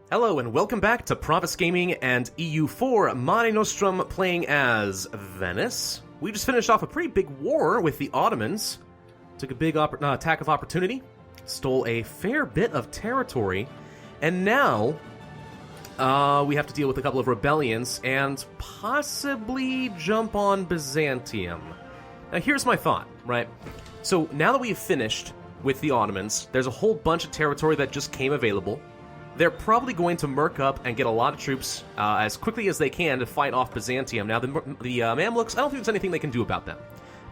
Hello and welcome back to Pravus Gaming and EU4 Mare Nostrum playing as Venice. We just finished off a pretty big war with the Ottomans. Took a big attack of opportunity, stole a fair bit of territory, and now we have to deal with a couple of rebellions and possibly jump on Byzantium. Now here's my thought, right? So now that we've finished with the Ottomans, there's a whole bunch of territory that just came available. They're probably going to murk up and get a lot of troops as quickly as they can to fight off Byzantium. Now, the Mamluks, I don't think there's anything they can do about them.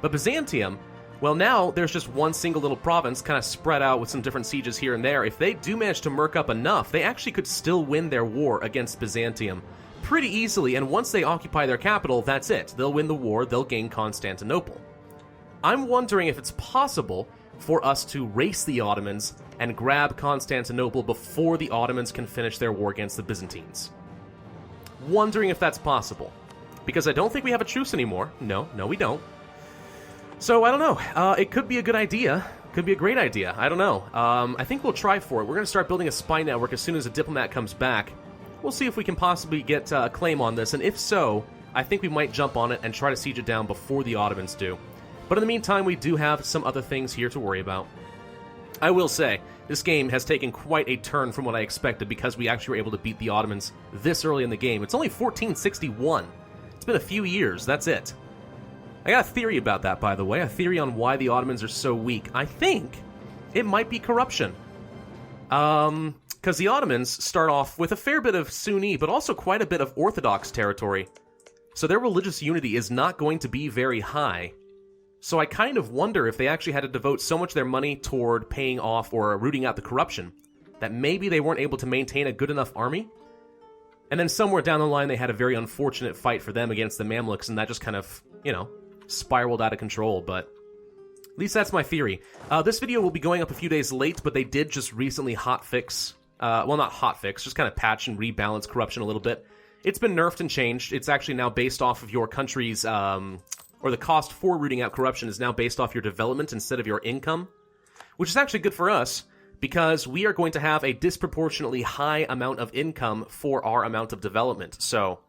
But Byzantium, well, now there's just one single little province kind of spread out with some different sieges here and there. If they do manage to murk up enough, they actually could still win their war against Byzantium pretty easily. And once they occupy their capital, that's it. They'll win the war. They'll gain Constantinople. I'm wondering if it's possible for us to race the Ottomans and grab Constantinople before the Ottomans can finish their war against the Byzantines. Wondering if that's possible. Because I don't think we have a truce anymore. No, we don't. So, I don't know. It could be a good idea. Could be a great idea. I don't know. I think we'll try for it. We're going to start building a spy network as soon as a diplomat comes back. We'll see if we can possibly get a claim on this, and if so, I think we might jump on it and try to siege it down before the Ottomans do. But in the meantime, we do have some other things here to worry about. I will say, this game has taken quite a turn from what I expected because we actually were able to beat the Ottomans this early in the game. It's only 1461. It's been a few years, that's it. I got a theory about that, by the way, a theory on why the Ottomans are so weak. I think it might be corruption. Because the Ottomans start off with a fair bit of Sunni, but also quite a bit of Orthodox territory. So their religious unity is not going to be very high. So I kind of wonder if they actually had to devote so much of their money toward paying off or rooting out the corruption that maybe they weren't able to maintain a good enough army. And then somewhere down the line they had a very unfortunate fight for them against the Mamluks, and that just kind of, spiraled out of control, but at least that's my theory. This video will be going up a few days late, but they did just recently hotfix, well, not hotfix, just kind of patch and rebalance corruption a little bit. It's been nerfed and changed. It's actually now based off of your country's, or the cost for rooting out corruption is now based off your development instead of your income, which is actually good for us because we are going to have a disproportionately high amount of income for our amount of development. So,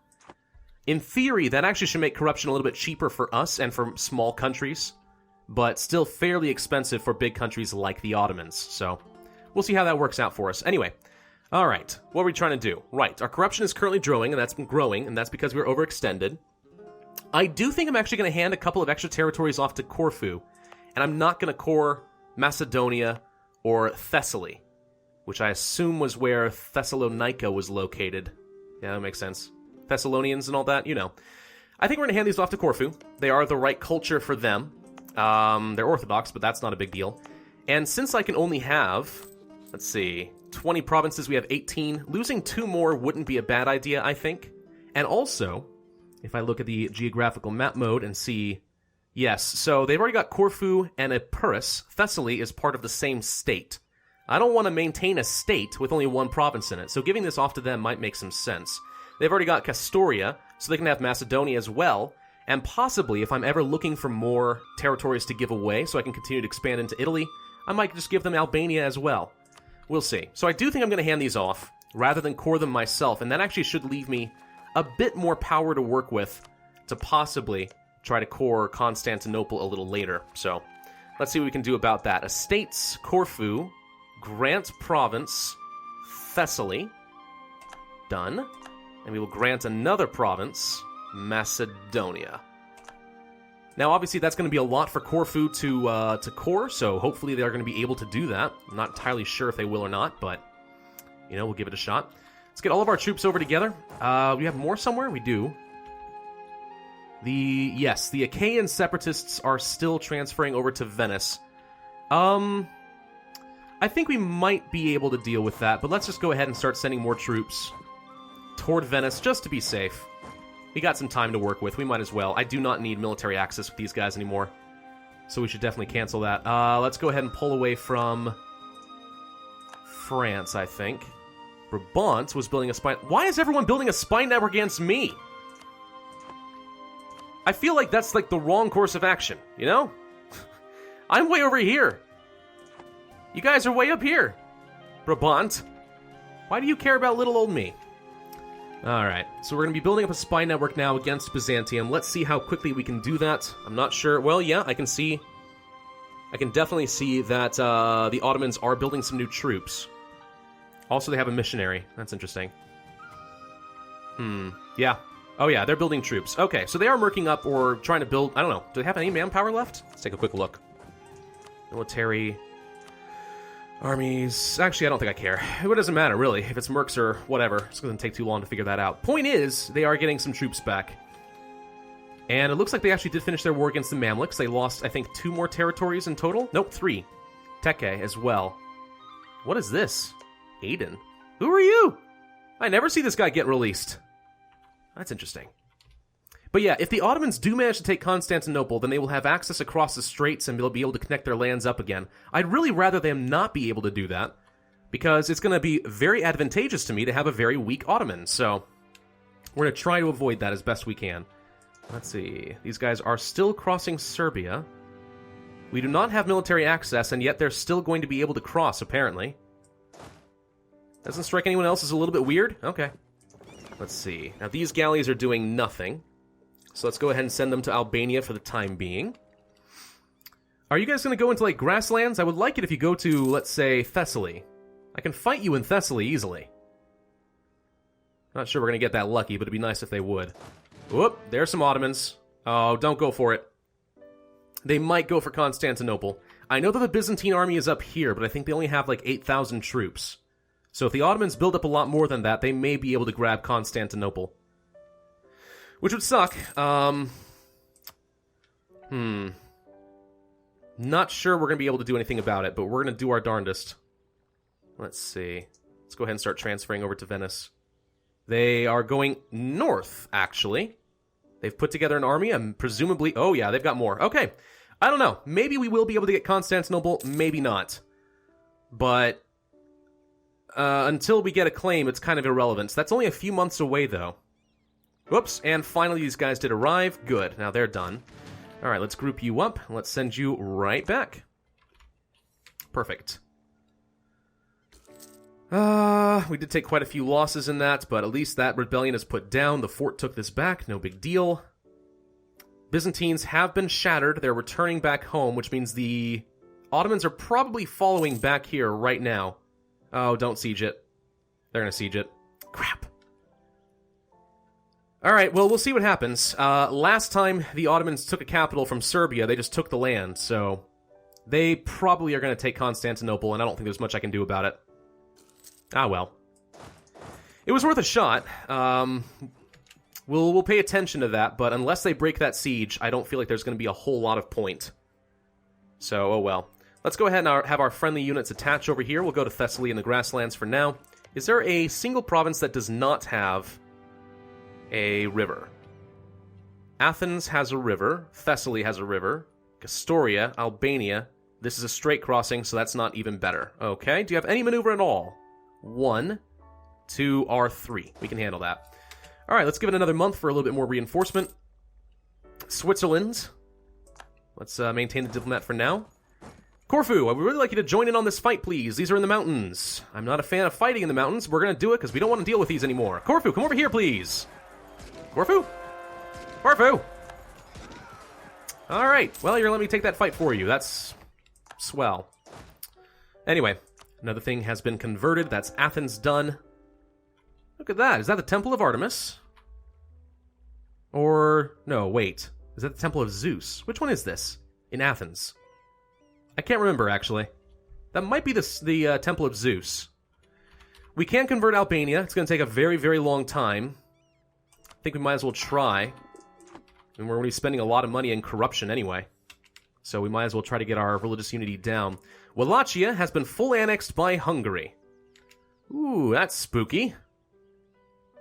in theory, that actually should make corruption a little bit cheaper for us and for small countries, but still fairly expensive for big countries like the Ottomans. So, we'll see how that works out for us. Anyway, all right, what are we trying to do? Right, our corruption is currently growing, and that's been growing, and that's because we're overextended. I do think I'm actually going to hand a couple of extra territories off to Corfu, and I'm not going to core Macedonia or Thessaly, which I assume was where Thessalonica was located. Yeah, that makes sense. Thessalonians and all that, I think we're going to hand these off to Corfu. They are the right culture for them. They're Orthodox, but that's not a big deal. And since I can only have, 20 provinces, we have 18. Losing 2 more wouldn't be a bad idea, I think. And also, if I look at the geographical map mode and see, yes, so they've already got Corfu and Epirus. Thessaly is part of the same state. I don't want to maintain a state with only one province in it, so giving this off to them might make some sense. They've already got Castoria, so they can have Macedonia as well, and possibly, if I'm ever looking for more territories to give away so I can continue to expand into Italy, I might just give them Albania as well. We'll see. So I do think I'm going to hand these off, rather than core them myself, and that actually should leave me a bit more power to work with to possibly try to core Constantinople a little later. So, let's see what we can do about that. Estates, Corfu, grant province, Thessaly. Done. And we will grant another province, Macedonia. Now, obviously, that's going to be a lot for Corfu to core, so hopefully they're going to be able to do that. I'm not entirely sure if they will or not, but, we'll give it a shot. Let's get all of our troops over together. We have more somewhere? We do. Yes, the Achaean separatists are still transferring over to Venice. I think we might be able to deal with that, but let's just go ahead and start sending more troops toward Venice just to be safe. We got some time to work with. We might as well. I do not need military access with these guys anymore, so we should definitely cancel that. Let's go ahead and pull away from France, I think. Brabant was building a spy... Why is everyone building a spy network against me? I feel like that's like the wrong course of action, I'm way over here. You guys are way up here. Brabant. Why do you care about little old me? Alright, so we're going to be building up a spy network now against Byzantium. Let's see how quickly we can do that. I'm not sure. Well, yeah, I can definitely see that the Ottomans are building some new troops. Also, they have a missionary. That's interesting. Yeah. Oh, yeah, they're building troops. Okay, so they are working up or trying to build... I don't know. Do they have any manpower left? Let's take a quick look. Military... Armies... Actually, I don't think I care. It doesn't matter, really. If it's mercs or whatever, it's going to take too long to figure that out. Point is, they are getting some troops back. And it looks like they actually did finish their war against the Mamluks. They lost, I think, 2 more territories in total. Nope, 3. Teke as well. What is this? Aiden? Who are you? I never see this guy get released. That's interesting. But yeah, if the Ottomans do manage to take Constantinople, then they will have access across the straits and they'll be able to connect their lands up again. I'd really rather them not be able to do that, because it's going to be very advantageous to me to have a very weak Ottoman, so we're going to try to avoid that as best we can. Let's see. These guys are still crossing Serbia. We do not have military access, and yet they're still going to be able to cross, apparently. Doesn't strike anyone else as a little bit weird? Okay. Let's see. Now, these galleys are doing nothing. So let's go ahead and send them to Albania for the time being. Are you guys going to go into, like, grasslands? I would like it if you go to, let's say, Thessaly. I can fight you in Thessaly easily. Not sure we're going to get that lucky, but it'd be nice if they would. Whoop, there's some Ottomans. Oh, don't go for it. They might go for Constantinople. I know that the Byzantine army is up here, but I think they only have, like, 8,000 troops. So if the Ottomans build up a lot more than that, they may be able to grab Constantinople. Which would suck. Not sure we're going to be able to do anything about it, but we're going to do our darndest. Let's see. Let's go ahead and start transferring over to Venice. They are going north, actually. They've put together an army, and presumably... Oh, yeah, they've got more. Okay. I don't know. Maybe we will be able to get Constantinople, maybe not. But until we get a claim, it's kind of irrelevant. So that's only a few months away, though. Whoops, and finally these guys did arrive. Good, now they're done. Alright, let's group you up. Let's send you right back. Perfect. We did take quite a few losses in that, but at least that rebellion is put down. The fort took this back, no big deal. Byzantines have been shattered. They're returning back home, which means the Ottomans are probably following back here right now. Oh, don't siege it. They're gonna siege it. Crap. Alright, well, we'll see what happens. Last time the Ottomans took a capital from Serbia, they just took the land, so they probably are going to take Constantinople, and I don't think there's much I can do about it. Ah, well. It was worth a shot. We'll pay attention to that, but unless they break that siege, I don't feel like there's going to be a whole lot of point. So, oh well. Let's go ahead and have our friendly units attach over here. We'll go to Thessaly and the grasslands for now. Is there a single province that does not have a river? Athens has a river. Thessaly has a river. Castoria, Albania. This is a straight crossing, so that's not even better. Okay, do you have any maneuver at all? 1, 2, R3. We can handle that. Alright, let's give it another month for a little bit more reinforcement. Switzerland. Let's maintain the diplomat for now. Corfu, I would really like you to join in on this fight, please. These are in the mountains. I'm not a fan of fighting in the mountains. We're going to do it because we don't want to deal with these anymore. Corfu, come over here, please. Corfu? Corfu! Alright, well, you're letting me take that fight for you. That's swell. Anyway, another thing has been converted. That's Athens done. Look at that. Is that the Temple of Artemis? Or, no, wait. Is that the Temple of Zeus? Which one is this? In Athens. I can't remember, actually. That might be the Temple of Zeus. We can convert Albania. It's going to take a very, very long time. I think we might as well try. And we're going to be spending a lot of money in corruption anyway. So we might as well try to get our religious unity down. Wallachia has been full annexed by Hungary. Ooh, that's spooky.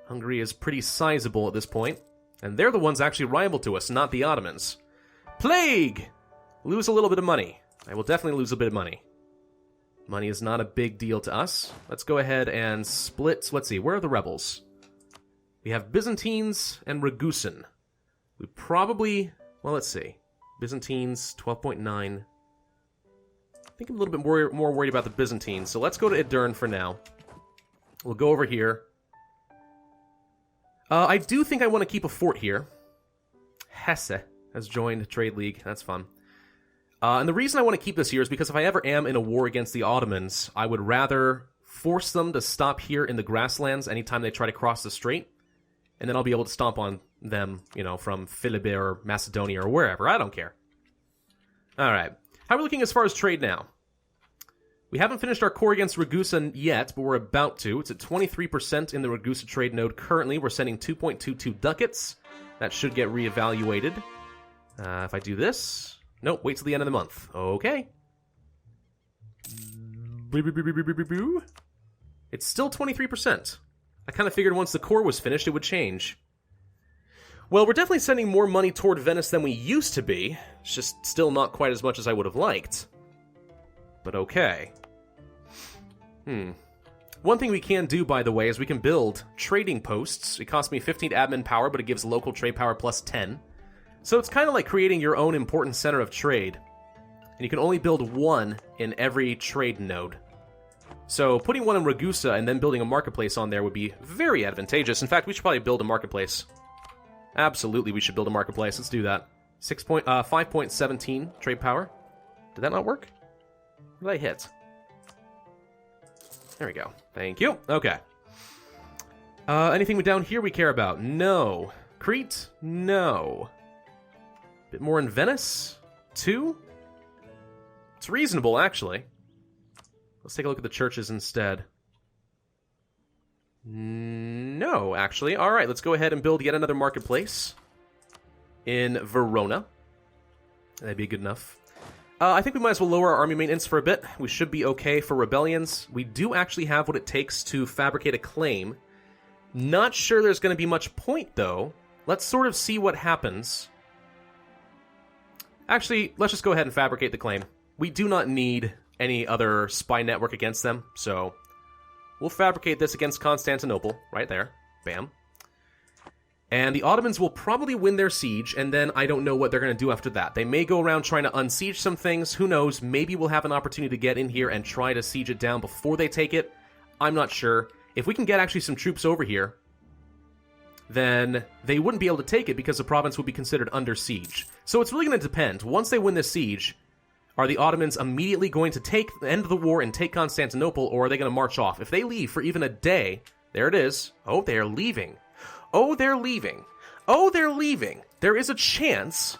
Hungary is pretty sizable at this point. And they're the ones actually rival to us, not the Ottomans. Plague! Lose a little bit of money. I will definitely lose a bit of money. Money is not a big deal to us. Let's go ahead and split. Let's see, where are the rebels? We have Byzantines and Ragusan. We probably... Well, let's see. Byzantines, 12.9. I think I'm a little bit more worried about the Byzantines, so let's go to Edirne for now. We'll go over here. I do think I want to keep a fort here. Hesse has joined Trade League. That's fun. And the reason I want to keep this here is because if I ever am in a war against the Ottomans, I would rather force them to stop here in the grasslands anytime they try to cross the strait, and then I'll be able to stomp on them, you know, from Philippi or Macedonia or wherever. I don't care. Alright. How are we looking as far as trade now? We haven't finished our core against Ragusa yet, but we're about to. It's at 23% in the Ragusa trade node currently. We're sending 2.22 ducats. That should get reevaluated. If I do this... Nope, wait till the end of the month. Okay. It's still 23%. I kind of figured once the core was finished, it would change. Well, we're definitely sending more money toward Venice than we used to be. It's just still not quite as much as I would have liked. But okay. One thing we can do, by the way, is we can build trading posts. It costs me 15 admin power, but it gives local trade power plus 10. So it's kind of like creating your own important center of trade. And you can only build one in every trade node. So putting one in Ragusa and then building a marketplace on there would be very advantageous. In fact, we should probably build a marketplace. Absolutely, we should build a marketplace. Let's do that. 5.17 trade power. Did that not work? What did I hit? There we go. Thank you. Okay. Anything down here we care about? No. Crete? No. Bit more in Venice? 2? It's reasonable, actually. Let's take a look at the churches instead. No, actually. Alright, let's go ahead and build yet another marketplace in Verona. That'd be good enough. I think we might as well lower our army maintenance for a bit. We should be okay for rebellions. We do actually have what it takes to fabricate a claim. Not sure there's going to be much point, though. Let's sort of see what happens. Actually, let's just go ahead and fabricate the claim. We do not need any other spy network against them, so we'll fabricate this against Constantinople, right there. Bam. And the Ottomans will probably win their siege, and then I don't know what they're going to do after that. They may go around trying to unsiege some things, who knows, maybe we'll have an opportunity to get in here and try to siege it down before they take it. I'm not sure. If we can get actually some troops over here, then they wouldn't be able to take it because the province would be considered under siege. So it's really going to depend. Once they win this siege, are the Ottomans immediately going to end the war and take Constantinople, or are they going to march off? If they leave for even a day, there it is. Oh, they're leaving. Oh, they're leaving. Oh, they're leaving. There is a chance,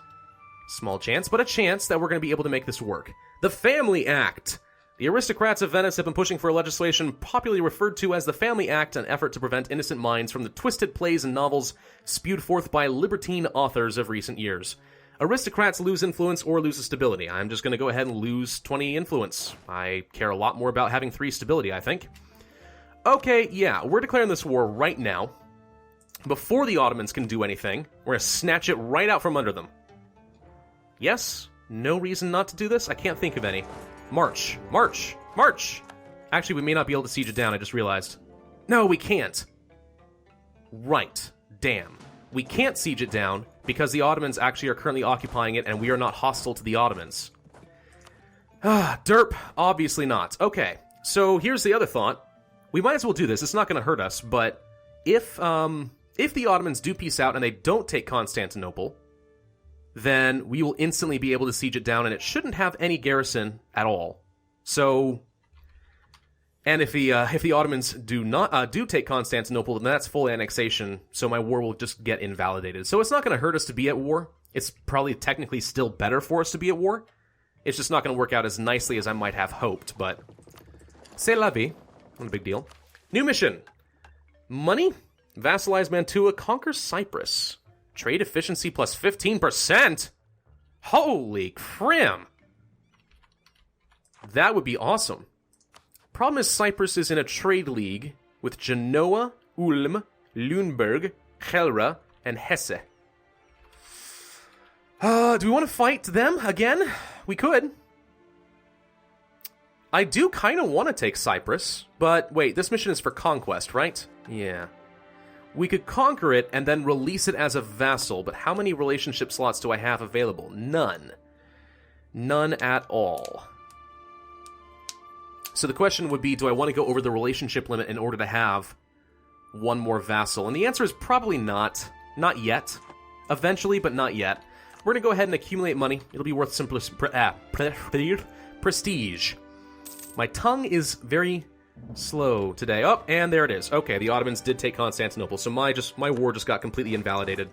small chance, but a chance that we're going to be able to make this work. The Family Act. The aristocrats of Venice have been pushing for legislation popularly referred to as the Family Act, an effort to prevent innocent minds from the twisted plays and novels spewed forth by libertine authors of recent years. Aristocrats lose influence or lose stability. I'm just going to go ahead and lose 20 influence. I care a lot more about having 3 stability, I think. Okay, yeah, we're declaring this war right now. Before the Ottomans can do anything, we're going to snatch it right out from under them. Yes? No reason not to do this? I can't think of any. March. March. March! Actually, we may not be able to siege it down, I just realized. No, we can't. Right. Damn. We can't siege it down because the Ottomans actually are currently occupying it and we are not hostile to the Ottomans. Derp. Obviously not. Okay. So here's the other thought. We might as well do this. It's not going to hurt us, but if the Ottomans do peace out and they don't take Constantinople, then we will instantly be able to siege it down, and it shouldn't have any garrison at all. So, and if the Ottomans do take Constantinople, then that's full annexation. So my war will just get invalidated. So it's not going to hurt us to be at war. It's probably technically still better for us to be at war. It's just not going to work out as nicely as I might have hoped. But c'est la vie. Not a big deal. New mission. Money. Vassalize Mantua. Conquer Cyprus. Trade efficiency plus 15%? Holy crim! That would be awesome. Problem is Cyprus is in a trade league with Genoa, Ulm, Lüneburg, Gelre, and Hesse. Do we want to fight them again? We could. I do kind of want to take Cyprus, but wait, this mission is for conquest, right? Yeah. We could conquer it and then release it as a vassal, but how many relationship slots do I have available? None. None at all. So the question would be, do I want to go over the relationship limit in order to have one more vassal? And the answer is probably not. Not yet. Eventually, but not yet. We're going to go ahead and accumulate money. It'll be worth some prestige. My tongue is very slow today. Oh, and there it is. Okay, the Ottomans did take Constantinople, so my war just got completely invalidated.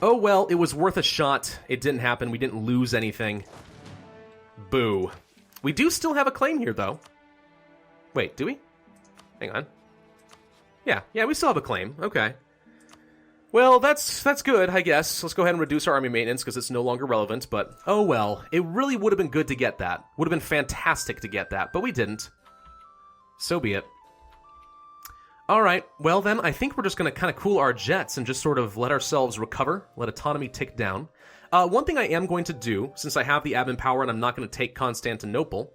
Oh well, it was worth a shot. It didn't happen. We didn't lose anything. Boo. We do still have a claim here, though. Wait, do we? Hang on. Yeah, we still have a claim. Okay. Well, that's good, I guess. Let's go ahead and reduce our army maintenance because it's no longer relevant, but oh well. It really would have been good to get that. Would have been fantastic to get that, but we didn't. So be it. Alright, well then, I think we're just going to kind of cool our jets and just sort of let ourselves recover, let autonomy tick down. One thing I am going to do, since I have the admin power and I'm not going to take Constantinople,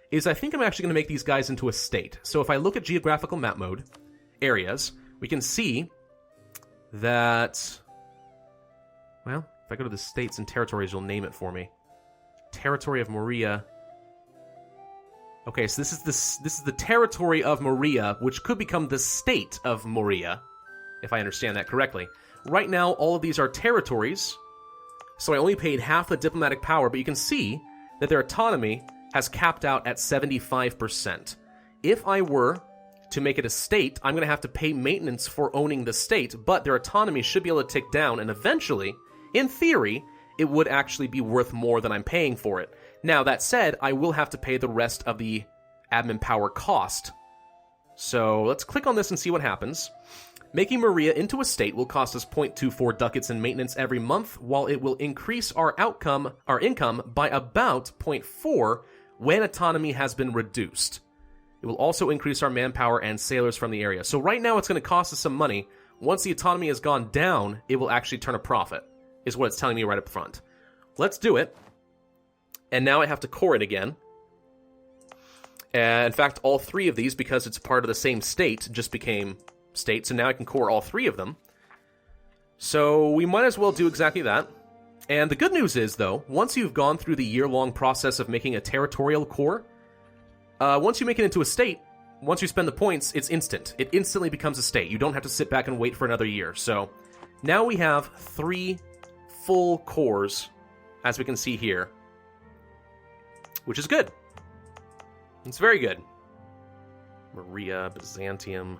is I think I'm actually going to make these guys into a state. So if I look at geographical map mode, areas, we can see that, well, if I go to the states and territories, you'll name it for me. Territory of Morea. Okay, so this is the territory of Morea, which could become the state of Morea, if I understand that correctly. Right now, all of these are territories, so I only paid half the diplomatic power, but you can see that their autonomy has capped out at 75%. If I were to make it a state, I'm going to have to pay maintenance for owning the state, but their autonomy should be able to tick down, and eventually, in theory, it would actually be worth more than I'm paying for it. Now, that said, I will have to pay the rest of the admin power cost. So, let's click on this and see what happens. Making Morea into a state will cost us 0.24 ducats in maintenance every month, while it will increase our income by about 0.4 when autonomy has been reduced. It will also increase our manpower and sailors from the area. So right now it's going to cost us some money. Once the autonomy has gone down, it will actually turn a profit, is what it's telling me right up front. Let's do it. And now I have to core it again. And in fact, all three of these, because it's part of the same state, just became state. So now I can core all three of them. So we might as well do exactly that. And the good news is, though, once you've gone through the year-long process of making a territorial core, once you make it into a state, once you spend the points, it's instant. It instantly becomes a state. You don't have to sit back and wait for another year. So now we have 3 full cores, as we can see here, which is good. It's very good. Morea, Byzantium.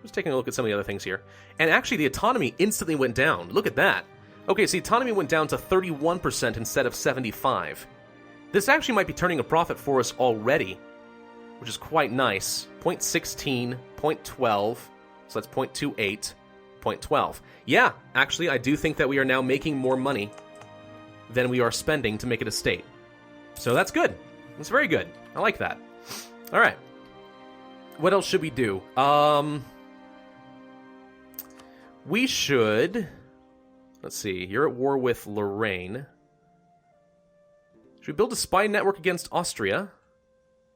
Just taking a look at some of the other things here. And actually, the autonomy instantly went down. Look at that. Okay, so the autonomy went down to 31% instead of 75%. This actually might be turning a profit for us already, which is quite nice. 0.16, 0.12, so that's 0.28, 0.12. Yeah, actually, I do think that we are now making more money than we are spending to make it a state. So that's good. That's very good. I like that. All right. What else should we do? We should... Let's see. You're at war with Lorraine. Should we build a spy network against Austria?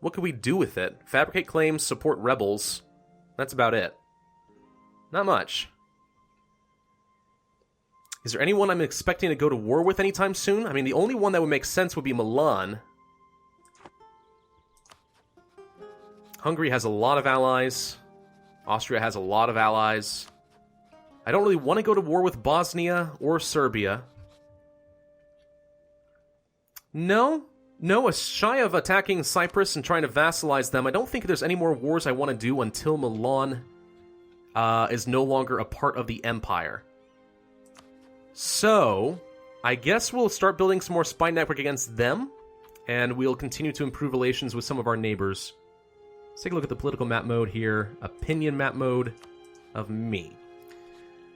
What could we do with it? Fabricate claims, support rebels. That's about it. Not much. Is there anyone I'm expecting to go to war with anytime soon? I mean, the only one that would make sense would be Milan. Hungary has a lot of allies. Austria has a lot of allies. I don't really want to go to war with Bosnia or Serbia. No, shy of attacking Cyprus and trying to vassalize them, I don't think there's any more wars I want to do until Milan is no longer a part of the Empire. So, I guess we'll start building some more spy network against them, and we'll continue to improve relations with some of our neighbors. Let's take a look at the political map mode here. Opinion map mode of me.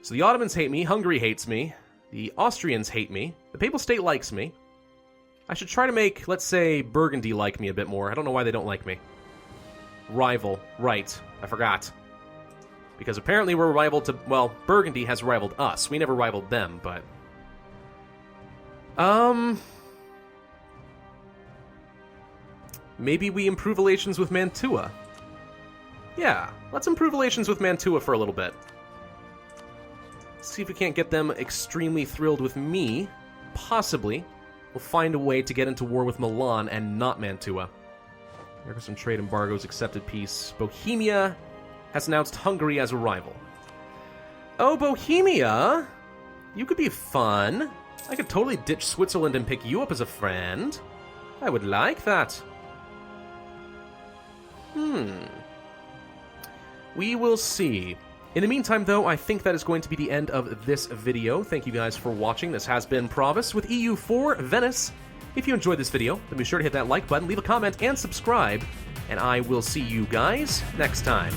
So the Ottomans hate me, Hungary hates me, the Austrians hate me, the Papal State likes me. I should try to make, let's say, Burgundy like me a bit more. I don't know why they don't like me. Rival. Right. I forgot. Because apparently we're rival to... Well, Burgundy has rivaled us. We never rivaled them, but... Maybe we improve relations with Mantua. Yeah, let's improve relations with Mantua for a little bit. See if we can't get them extremely thrilled with me. Possibly. We'll find a way to get into war with Milan and not Mantua. There are some trade embargoes, accepted peace. Bohemia has announced Hungary as a rival. Oh, Bohemia! You could be fun. I could totally ditch Switzerland and pick you up as a friend. I would like that. We will see. In the meantime, though, I think that is going to be the end of this video. Thank you guys for watching. This has been Pravus with EU4 Venice. If you enjoyed this video, then be sure to hit that like button, leave a comment, and subscribe. And I will see you guys next time.